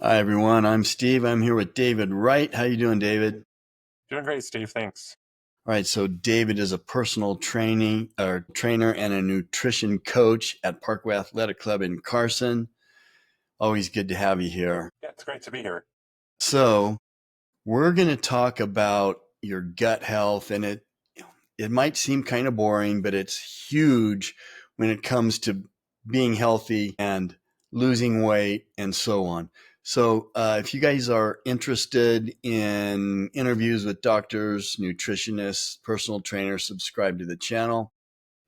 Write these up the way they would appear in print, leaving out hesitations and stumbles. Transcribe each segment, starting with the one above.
Hi everyone, I'm Steve. I'm here with David Wright. How you doing, David? Doing great, Steve. Thanks. All right, so David is a personal trainer and a nutrition coach at Parkway Athletic Club in Carson. Always good to have you here. Yeah, it's great to be here. So, we're going to talk about your gut health, and it might seem kind of boring, but it's huge when it comes to being healthy and losing weight and so on. So, if you guys are interested in interviews with doctors, nutritionists, personal trainers, subscribe to the channel.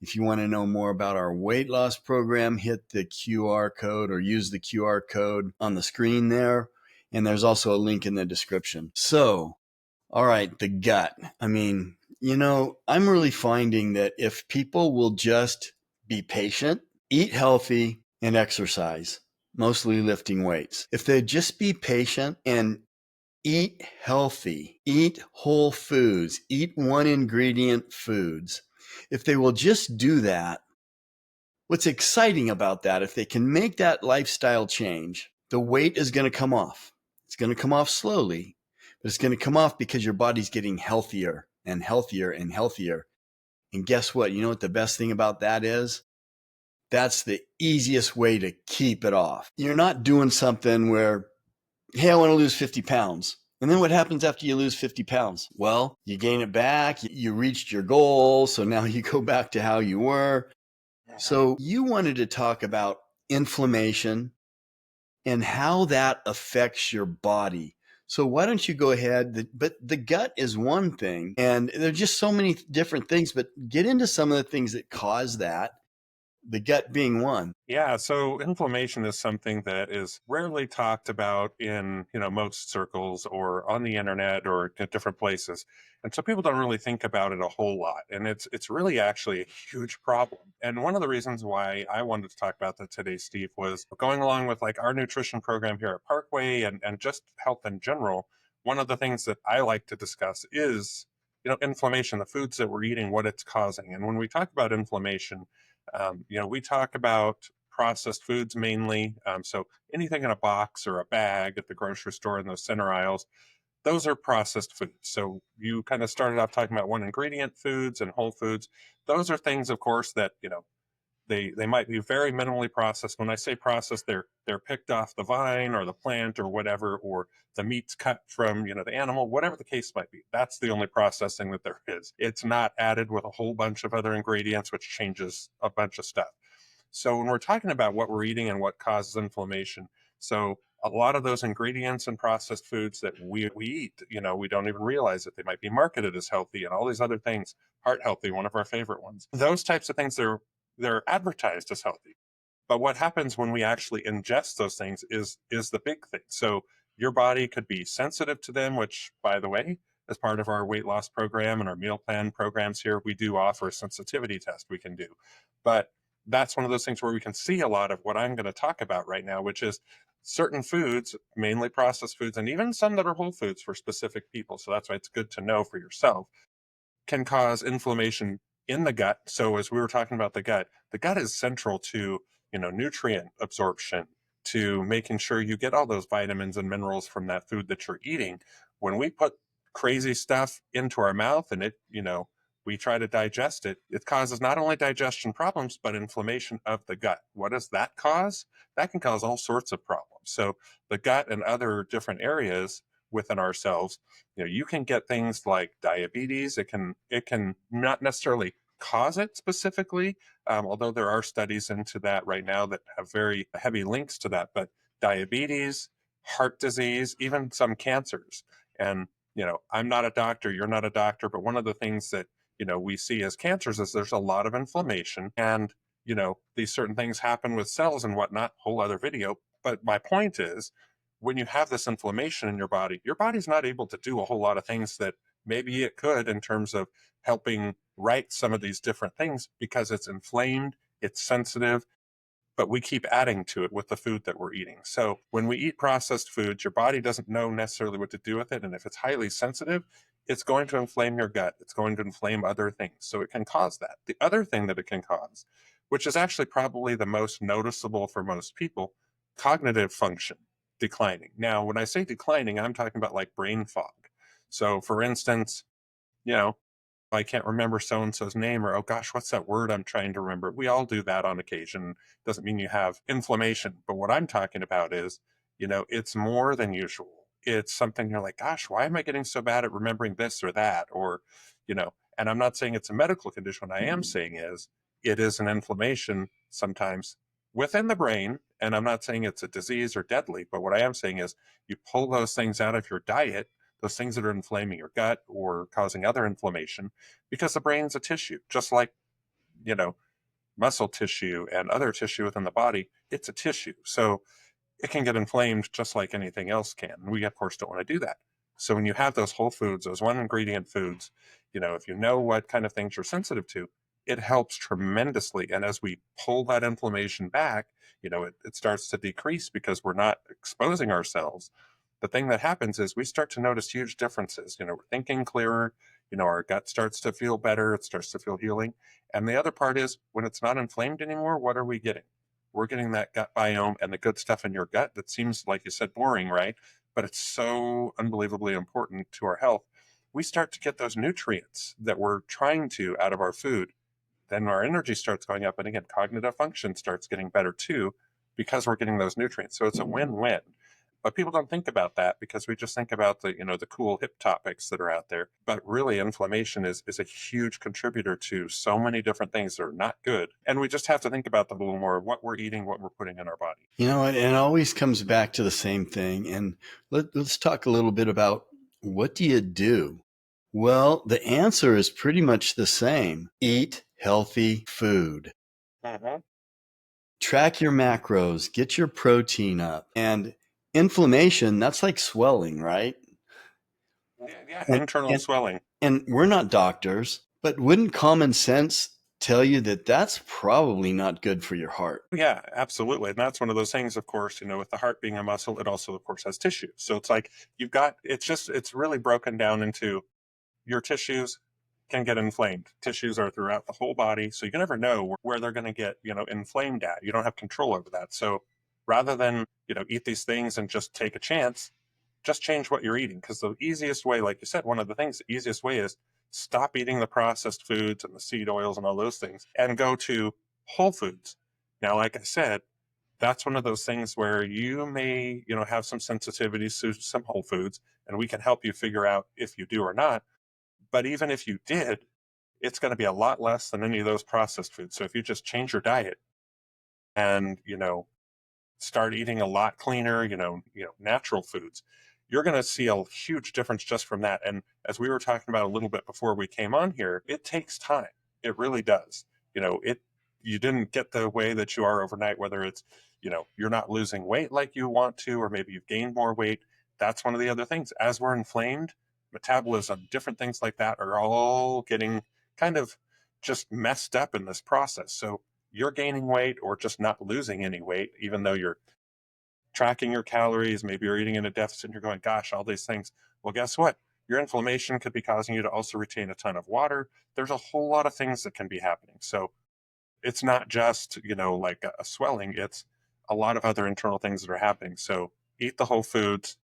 If you want to know more about our weight loss program, hit the QR code or use the QR code on the screen there. And there's also a link in the description. So, all right, the gut. I'm really finding that if people will just be patient, eat healthy, and exercise, mostly lifting weights, if they just be patient and eat healthy, eat whole foods, eat one ingredient foods, if they will just do that, what's exciting about that, if they can make that lifestyle change, the weight is going to come off. It's going to come off slowly, but it's going to come off because your body's getting healthier and healthier and healthier. And guess what? You know what the best thing about that is? That's the easiest way to keep it off. You're not doing something where, hey, I want to lose 50 pounds. And then what happens after you lose 50 pounds? Well, you gain it back. You reached your goal. So now you go back to how you were. So you wanted to talk about inflammation and how that affects your body. So why don't you go ahead? But the gut is one thing, and there are just so many different things, but get into some of the things that cause that, the gut being one. Yeah, so inflammation is something that is rarely talked about in, most circles or on the internet or at different places. And so people don't really think about it a whole lot. And it's really actually a huge problem. And one of the reasons why I wanted to talk about that today, Steve, was going along with like our nutrition program here at Parkway and just health in general. One of the things that I like to discuss is, inflammation, the foods that we're eating, what it's causing. And when we talk about inflammation, we talk about processed foods mainly. So anything in a box or a bag at the grocery store in those center aisles, those are processed foods. So you kind of started off talking about one ingredient foods and whole foods. Those are things, of course, that they might be very minimally processed. When I say processed, they're picked off the vine or the plant or whatever, or the meat's cut from the animal, whatever the case might be. That's the only processing that there is. It's not added with a whole bunch of other ingredients, which changes a bunch of stuff. So when we're talking about what we're eating and what causes inflammation, so a lot of those ingredients and processed foods that we eat, we don't even realize that they might be marketed as healthy and all these other things. Heart healthy, one of our favorite ones. Those types of things, they're advertised as healthy. But what happens when we actually ingest those things is the big thing. So your body could be sensitive to them, which, by the way, as part of our weight loss program and our meal plan programs here, we do offer a sensitivity test we can do. But that's one of those things where we can see a lot of what I'm going to talk about right now, which is certain foods, mainly processed foods, and even some that are whole foods for specific people. So that's why it's good to know for yourself, can cause inflammation in the gut. So as we were talking about the gut is central to, nutrient absorption, to making sure you get all those vitamins and minerals from that food that you're eating. When we put crazy stuff into our mouth and we try to digest it, it causes not only digestion problems, but inflammation of the gut. What does that cause? That can cause all sorts of problems. So the gut and other different areas within ourselves, you can get things like diabetes. It can not necessarily cause it specifically, although there are studies into that right now that have very heavy links to that. But diabetes, heart disease, even some cancers. And I'm not a doctor, you're not a doctor, but one of the things that we see as cancers is there's a lot of inflammation, and these certain things happen with cells and whatnot. Whole other video. But my point is, when you have this inflammation in your body's not able to do a whole lot of things that maybe it could in terms of helping right some of these different things, because it's inflamed, it's sensitive, but we keep adding to it with the food that we're eating. So when we eat processed foods, your body doesn't know necessarily what to do with it. And if it's highly sensitive, it's going to inflame your gut. It's going to inflame other things. So it can cause that. The other thing that it can cause, which is actually probably the most noticeable for most people, cognitive function. declining. Now, when I say declining, I'm talking about like brain fog. So, for instance, you know, I can't remember so and so's name, or oh gosh, what's that word I'm trying to remember? We all do that on occasion. Doesn't mean you have inflammation. But what I'm talking about is, it's more than usual. It's something you're like, gosh, why am I getting so bad at remembering this or that? Or, and I'm not saying it's a medical condition. What I am saying is it is an inflammation sometimes within the brain. And I'm not saying it's a disease or deadly, but what I am saying is you pull those things out of your diet, those things that are inflaming your gut or causing other inflammation, because the brain's a tissue, just like, you know, muscle tissue and other tissue within the body. It's a tissue. So it can get inflamed just like anything else can. We, of course, don't want to do that. So when you have those whole foods, those one ingredient foods, if you know what kind of things you're sensitive to, it helps tremendously. And as we pull that inflammation back, it starts to decrease because we're not exposing ourselves. The thing that happens is we start to notice huge differences. We're thinking clearer, our gut starts to feel better, it starts to feel healing. And the other part is when it's not inflamed anymore, what are we getting? We're getting that gut biome and the good stuff in your gut that seems, like you said, boring, right? But it's so unbelievably important to our health. We start to get those nutrients that we're trying to out of our food. Then our energy starts going up. And again, cognitive function starts getting better too, because we're getting those nutrients. So it's a win-win. But people don't think about that because we just think about the cool hip topics that are out there. But really, inflammation is a huge contributor to so many different things that are not good. And we just have to think about that a little more, what we're eating, what we're putting in our body. And it always comes back to the same thing. And let's talk a little bit about, what do you do? Well, the answer is pretty much the same. Eat healthy food. Mm-hmm. Track your macros, get your protein up. And inflammation, that's like swelling, right? Yeah, And, internal and, swelling. and we're not doctors, but wouldn't common sense tell you that that's probably not good for your heart? Yeah, absolutely. And that's one of those things, of course, with the heart being a muscle, it also, of course, has tissue. So it's like it's really broken down into your tissues can get inflamed. Tissues are throughout the whole body, so you never know where they're going to get, inflamed at. You don't have control over that. So rather than, eat these things and just take a chance, just change what you're eating. Because the easiest way, like you said, one of the things, the easiest way is stop eating the processed foods and the seed oils and all those things and go to whole foods. Now, like I said, that's one of those things where you may, have some sensitivities to some whole foods, and we can help you figure out if you do or not. But even if you did, it's going to be a lot less than any of those processed foods. So if you just change your diet and, start eating a lot cleaner, natural foods, you're going to see a huge difference just from that. And as we were talking about a little bit before we came on here, it takes time. It really does. You didn't get the way that you are overnight, whether it's, you're not losing weight like you want to, or maybe you've gained more weight. That's one of the other things. As we're inflamed, metabolism, different things like that are all getting kind of just messed up in this process. So you're gaining weight or just not losing any weight, even though you're tracking your calories, maybe you're eating in a deficit and you're going, gosh, all these things. Well, guess what? Your inflammation could be causing you to also retain a ton of water. There's a whole lot of things that can be happening. So it's not just, like a swelling, it's a lot of other internal things that are happening. So eat the whole foods,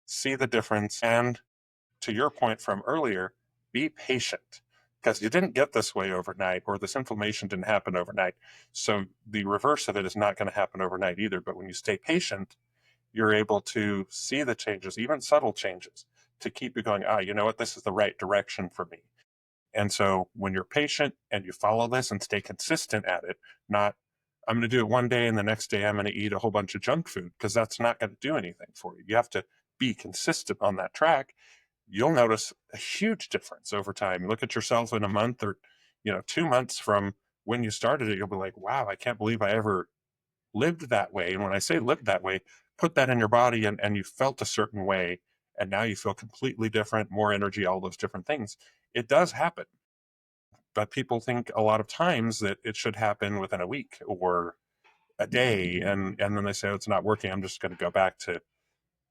see the difference, and to your point from earlier, be patient because you didn't get this way overnight, or this inflammation didn't happen overnight. So the reverse of it is not going to happen overnight either. But when you stay patient, you're able to see the changes, even subtle changes, to keep you going, you know what, this is the right direction for me. And so when you're patient and you follow this and stay consistent at it, not, I'm going to do it one day and the next day I'm going to eat a whole bunch of junk food, because that's not going to do anything for you. You have to be consistent on that track. You'll notice a huge difference over time. You look at yourself in a month or, 2 months from when you started it, you'll be like, wow, I can't believe I ever lived that way. And when I say lived that way, put that in your body and you felt a certain way. And now you feel completely different, more energy, all those different things. It does happen. But people think a lot of times that it should happen within a week or a day. And then they say, oh, it's not working. I'm just going to go back to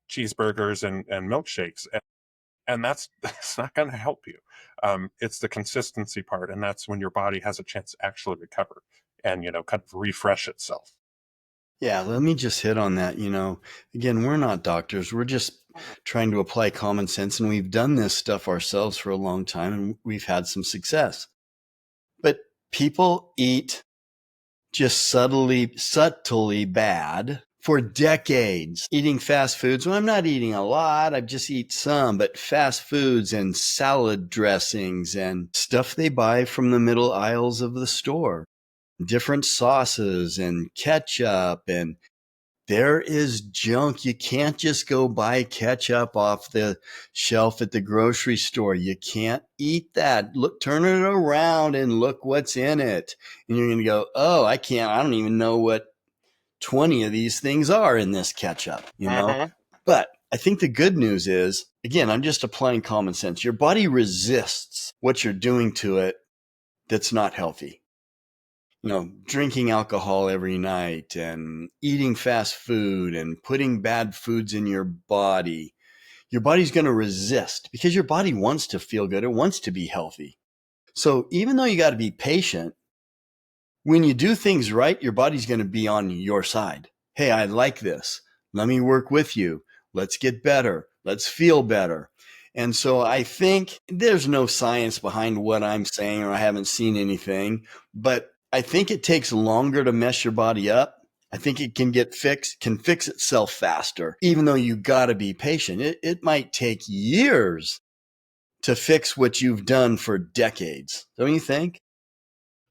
cheeseburgers and milkshakes. And that's not going to help you. It's the consistency part. And that's when your body has a chance to actually recover and, kind of refresh itself. Yeah, let me just hit on that. Again, we're not doctors. We're just trying to apply common sense, and we've done this stuff ourselves for a long time, and we've had some success. But people eat just subtly bad for decades. Eating fast foods. Well, I'm not eating a lot. I just eat some, but fast foods and salad dressings and stuff they buy from the middle aisles of the store, different sauces and ketchup, and there is junk. You can't just go buy ketchup off the shelf at the grocery store. You can't eat that. Look, turn it around and look what's in it. And you're going to go, oh, I can't, I don't even know what 20 of these things are in this ketchup. Hmm. But I think the good news is, again, I'm just applying common sense. Your body resists what you're doing to it that's not healthy. Drinking alcohol every night and eating fast food and putting bad foods in your body's going to resist because your body wants to feel good. It wants to be healthy. So even though you got to be patient, when you do things right, your body's going to be on your side. Hey, I like this. Let me work with you. Let's get better. Let's feel better. And so I think there's no science behind what I'm saying, or I haven't seen anything, but I think it takes longer to mess your body up. I think it can fix itself faster, even though you got to be patient. It might take years to fix what you've done for decades. Don't you think?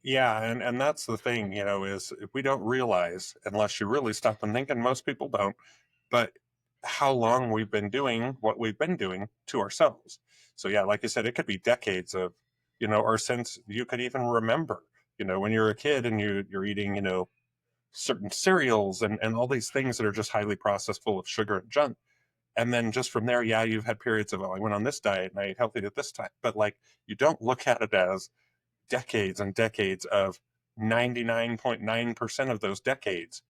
Yeah, and that's the thing, is we don't realize, unless you really stop and think, and most people don't, but how long we've been doing what we've been doing to ourselves. So yeah, like I said, it could be decades of, or since you could even remember, when you're a kid and you're eating, certain cereals and all these things that are just highly processed, full of sugar and junk. And then just from there, yeah, you've had periods of, oh, I went on this diet and I ate healthy at this time. But like, you don't look at it as decades and decades of 99.9% of those decades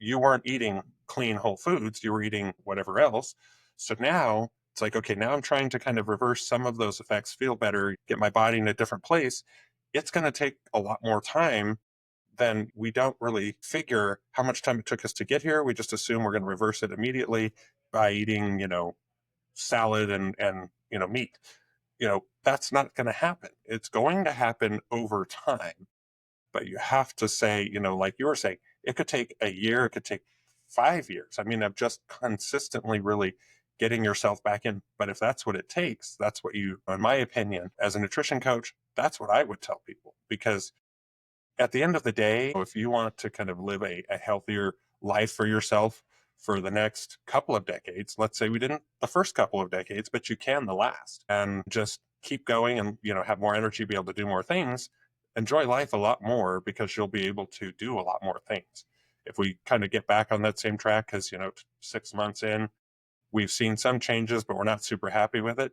you weren't eating clean whole foods, you were eating whatever else. So now it's like, okay, now I'm trying to kind of reverse some of those effects, feel better, get my body in a different place. It's going to take a lot more time than we don't really figure how much time it took us to get here. We just assume we're going to reverse it immediately by eating, salad and meat. That's not going to happen. It's going to happen over time, but you have to say, like you were saying, it could take a year, it could take 5 years. I mean, of just consistently really getting yourself back in. But if that's what it takes, that's what in my opinion, as a nutrition coach, that's what I would tell people. Because at the end of the day, if you want to kind of live a healthier life for yourself for the next couple of decades, let's say we didn't the first couple of decades, but you can the last, and just keep going and, have more energy, be able to do more things, enjoy life a lot more because you'll be able to do a lot more things. If we kind of get back on that same track, because, 6 months in, we've seen some changes, but we're not super happy with it,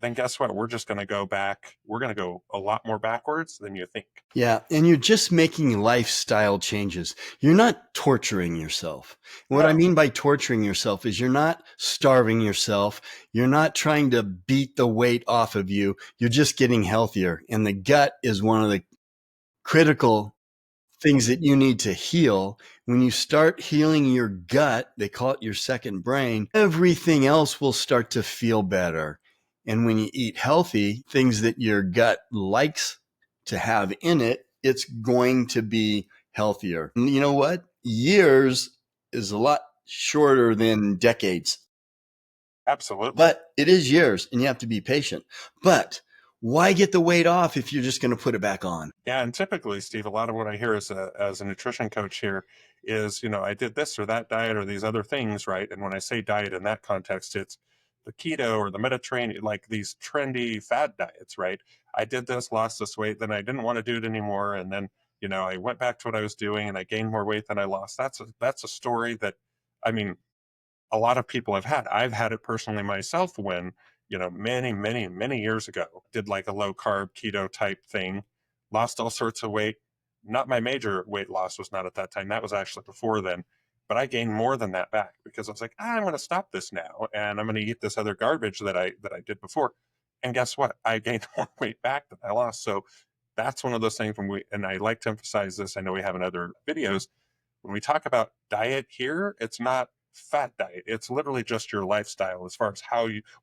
then guess what? We're just going to go back. We're going to go a lot more backwards than you think. Yeah, and you're just making lifestyle changes. You're not torturing yourself. What I No. mean by torturing yourself is you're not starving yourself. You're not trying to beat the weight off of you. You're just getting healthier. And the gut is one of the critical things that you need to heal. When you start healing your gut, they call it your second brain, everything else will start to feel better. And when you eat healthy, things that your gut likes to have in it, it's going to be healthier. And you know what? Years is a lot shorter than decades, Absolutely. but it is years and you have to be patient. But why get the weight off if you're just going to put it back on? Yeah, and typically, Steve, a lot of what I hear as a nutrition coach here is, I did this or that diet or these other things, right? And when I say diet in that context, it's the keto or the Mediterranean, like these trendy fad diets, right? I did this, lost this weight, then I didn't want to do it anymore, and then, I went back to what I was doing and I gained more weight than I lost. That's a story that, I mean, a lot of people have had. I've had it personally myself when, many, many, many years ago, did like a low carb keto type thing, lost all sorts of weight. Not my major weight loss was not at that time. That was actually before then. But I gained more than that back because I was like, I'm going to stop this now and I'm going to eat this other garbage that I did before. And guess what? I gained more weight back than I lost. So that's one of those things and I like to emphasize this. I know we have in other videos, When we talk about diet here, it's not fat diet. It's literally just your lifestyle as far as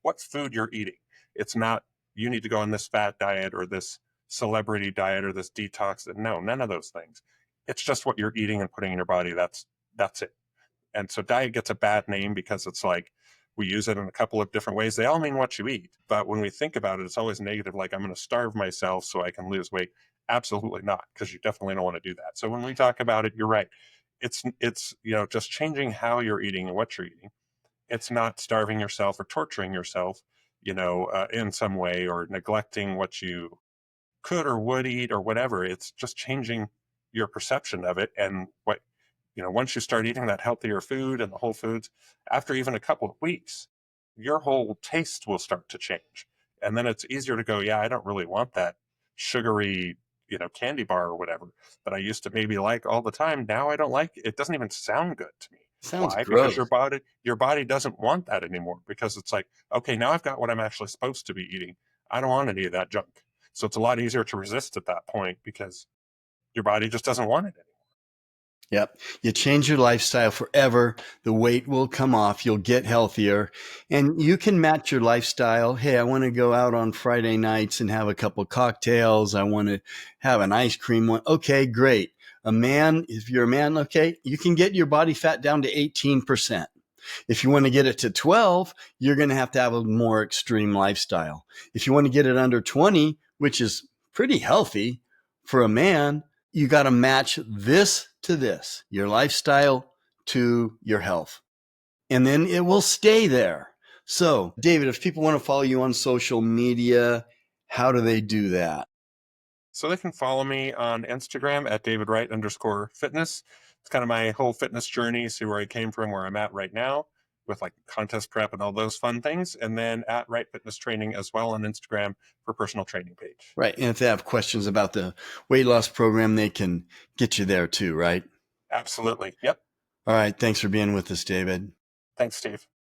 what food you're eating. It's not, you need to go on this fat diet or this celebrity diet or this detox. No, none of those things. It's just what you're eating and putting in your body. That's it. And so diet gets a bad name because it's like we use it in a couple of different ways. They all mean what you eat. But when we think about it, it's always negative, like I'm going to starve myself so I can lose weight. Absolutely not, because you definitely don't want to do that. So when we talk about it, you're right. It's just changing how you're eating and what you're eating. It's not starving yourself or torturing yourself, in some way, or neglecting what you could or would eat or whatever. It's just changing your perception of it. And once you start eating that healthier food and the whole foods, after even a couple of weeks, your whole taste will start to change. And then it's easier to go, yeah, I don't really want that sugary, candy bar or whatever that I used to maybe like all the time. Now I don't like it. It doesn't even sound good to me. Sounds Why? Because gross. your body doesn't want that anymore, because it's like, okay, now I've got what I'm actually supposed to be eating. I don't want any of that junk. So it's a lot easier to resist at that point because your body just doesn't want it anymore. Yep. You change your lifestyle forever. The weight will come off. You'll get healthier and you can match your lifestyle. Hey, I want to go out on Friday nights and have a couple cocktails. I want to have an ice cream one. Okay, great. If you're a man, okay, you can get your body fat down to 18%. If you want to get it to 12, you're going to have a more extreme lifestyle. If you want to get it under 20, which is pretty healthy for a man, you got to match this to this, your lifestyle to your health. And then it will stay there. So, David, if people want to follow you on social media, how do they do that? So they can follow me on Instagram at @DavidWright_fitness. It's kind of my whole fitness journey, see where I came from, where I'm at right now with like contest prep and all those fun things. And then at Wright Fitness Training as well on Instagram for personal training page. Right. And if they have questions about the weight loss program, they can get you there too, right? Absolutely. Yep. All right. Thanks for being with us, David. Thanks, Steve.